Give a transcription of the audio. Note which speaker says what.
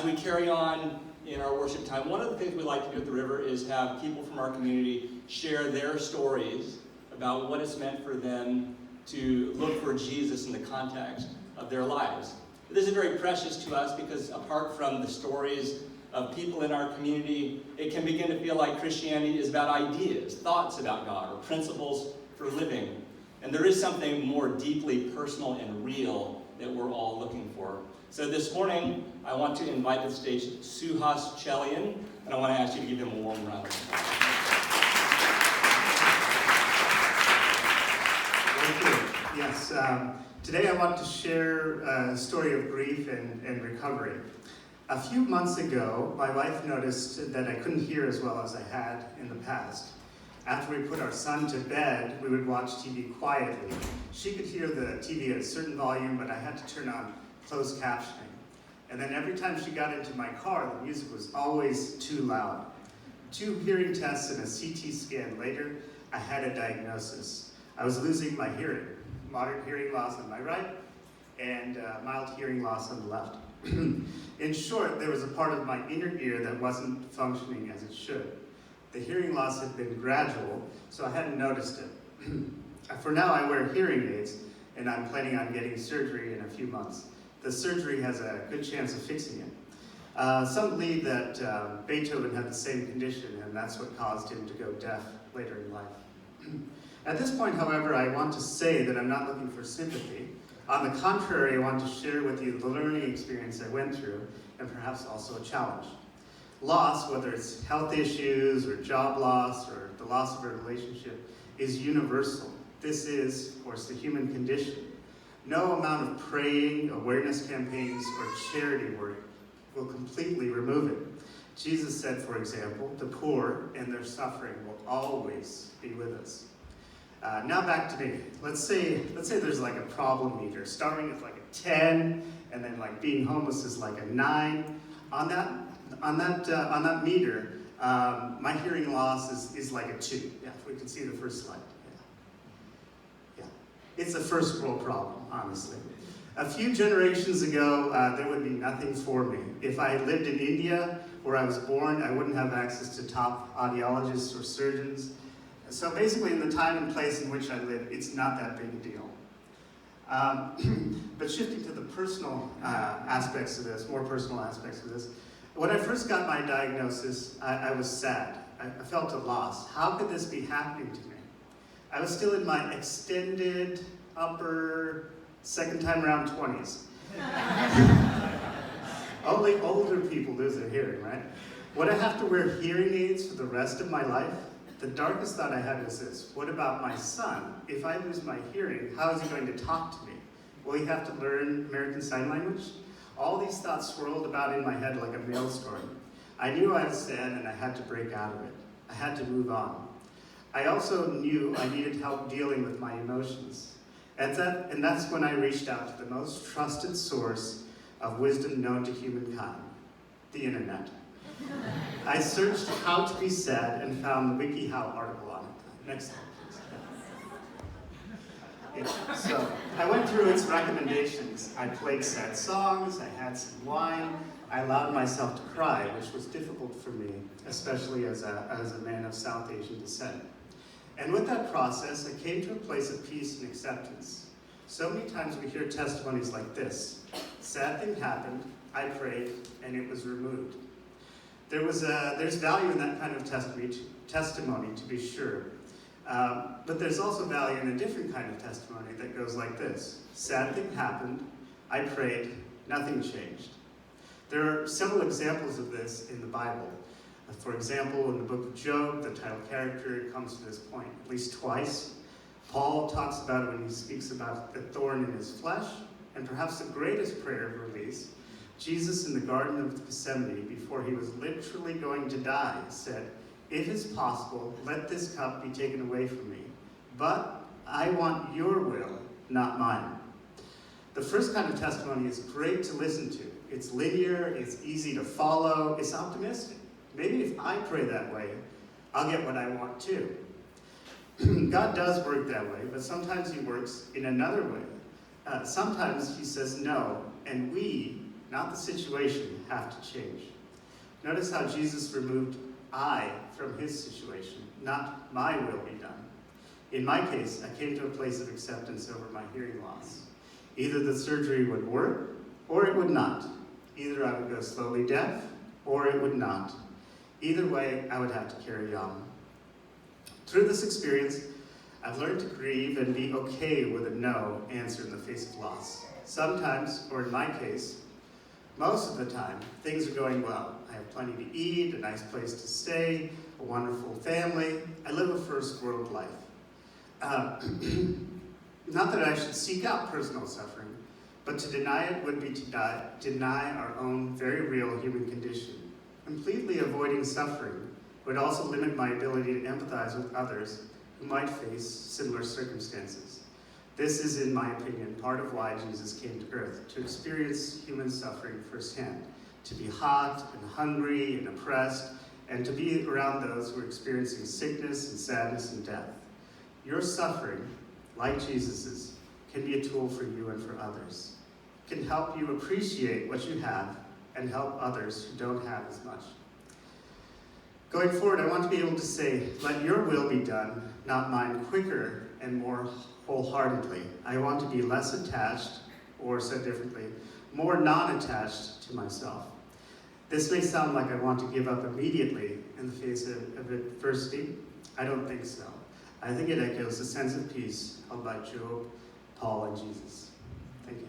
Speaker 1: as we carry on in our worship time, one of the things we like to do at the River is have people from our community share their stories about what it's meant for them to look for Jesus in the context of their lives. This is very precious to us because apart from the stories of people in our community, it can begin to feel like Christianity is about ideas, thoughts about God, or principles for living. And there is something more deeply personal and real that we're all looking for. So this morning, I want to invite to the stage Suhas Chelian, and I want to ask you to give him a warm round of applause.
Speaker 2: Thank you. Yes, today I want to share a story of grief and recovery. A few months ago, my wife noticed that I couldn't hear as well as I had in the past. After we put our son to bed, we would watch TV quietly. She could hear the TV at a certain volume, but I had to turn on closed captioning. And then every time she got into my car, the music was always too loud. 2 hearing tests and a CT scan later, I had a diagnosis. I was losing my hearing, moderate hearing loss on my right, and mild hearing loss on the left. In short, there was a part of my inner ear that wasn't functioning as it should. The hearing loss had been gradual, so I hadn't noticed it. For now, I wear hearing aids, and I'm planning on getting surgery in a few months. The surgery has a good chance of fixing it. Some believe that Beethoven had the same condition, and that's what caused him to go deaf later in life. At this point, however, I want to say that I'm not looking for sympathy. On the contrary, I want to share with you the learning experience I went through, and perhaps also a challenge. Loss, whether it's health issues or job loss or the loss of a relationship, is universal. This is, of course, the human condition. No amount of praying, awareness campaigns, or charity work will completely remove it. Jesus said, for example, the poor and their suffering will always be with us. Now back to me. Let's say there's like a problem meter, starting with like a 10, and then like being homeless is like a 9. On that meter, my hearing loss is like a 2. Yeah, if we can see the first slide. Yeah. It's a first world problem, honestly. A few generations ago, there would be nothing for me. If I had lived in India, where I was born, I wouldn't have access to top audiologists or surgeons. So basically, in the time and place in which I live, it's not that big a deal. But shifting to the personal aspects of this, more personal aspects of this, when I first got my diagnosis, I was sad. I felt a loss. How could this be happening to me? I was still in my extended upper second time around 20s. Only older people lose their hearing, right? Would I have to wear hearing aids for the rest of my life? The darkest thought I had was this: what about my son? If I lose my hearing, how is he going to talk to me? Will he have to learn American Sign Language? All these thoughts swirled about in my head like a maelstrom. I knew I was sad and I had to break out of it. I had to move on. I also knew I needed help dealing with my emotions. And that's when I reached out to the most trusted source of wisdom known to humankind, the internet. I searched how to be sad and found the WikiHow article on it. Next slide, please. Yeah, so I went through its recommendations. I played sad songs, I had some wine, I allowed myself to cry, which was difficult for me, especially as a man of South Asian descent. And with that process, I came to a place of peace and acceptance. So many times we hear testimonies like this: sad thing happened, I prayed, and it was removed. There's value in that kind of testimony, to be sure. But there's also value in a different kind of testimony that goes like this: sad thing happened, I prayed, nothing changed. There are several examples of this in the Bible. For example, in the book of Job, the title character comes to this point at least twice. Paul talks about it when he speaks about the thorn in his flesh, and perhaps the greatest prayer of release, Jesus in the Garden of Gethsemane, before he was literally going to die, said, "If it's possible, let this cup be taken away from me, but I want your will, not mine." The first kind of testimony is great to listen to. It's linear, it's easy to follow, it's optimistic. Maybe if I pray that way, I'll get what I want too. God does work that way, but sometimes he works in another way. Sometimes he says no, and we not the situation, have to change. Notice how Jesus removed I from his situation, not my will be done. In my case, I came to a place of acceptance over my hearing loss. Either the surgery would work, or it would not. Either I would go slowly deaf, or it would not. Either way, I would have to carry on. Through this experience, I've learned to grieve and be okay with a no answer in the face of loss. Sometimes, or in my case, most of the time, things are going well. I have plenty to eat, a nice place to stay, a wonderful family. I live a first world life. Not that I should seek out personal suffering, but to deny it would be to deny our own very real human condition. Completely avoiding suffering would also limit my ability to empathize with others who might face similar circumstances. This is, in my opinion, part of why Jesus came to earth, to experience human suffering firsthand, to be hot and hungry and oppressed, and to be around those who are experiencing sickness and sadness and death. Your suffering, like Jesus's, can be a tool for you and for others. It can help you appreciate what you have and help others who don't have as much. Going forward, I want to be able to say, let your will be done, not mine, quicker and more wholeheartedly. I want to be less attached, or said differently, more non-attached to myself. This may sound like I want to give up immediately in the face of adversity. I don't think so. I think it echoes a sense of peace held by Job, Paul, and Jesus. Thank you.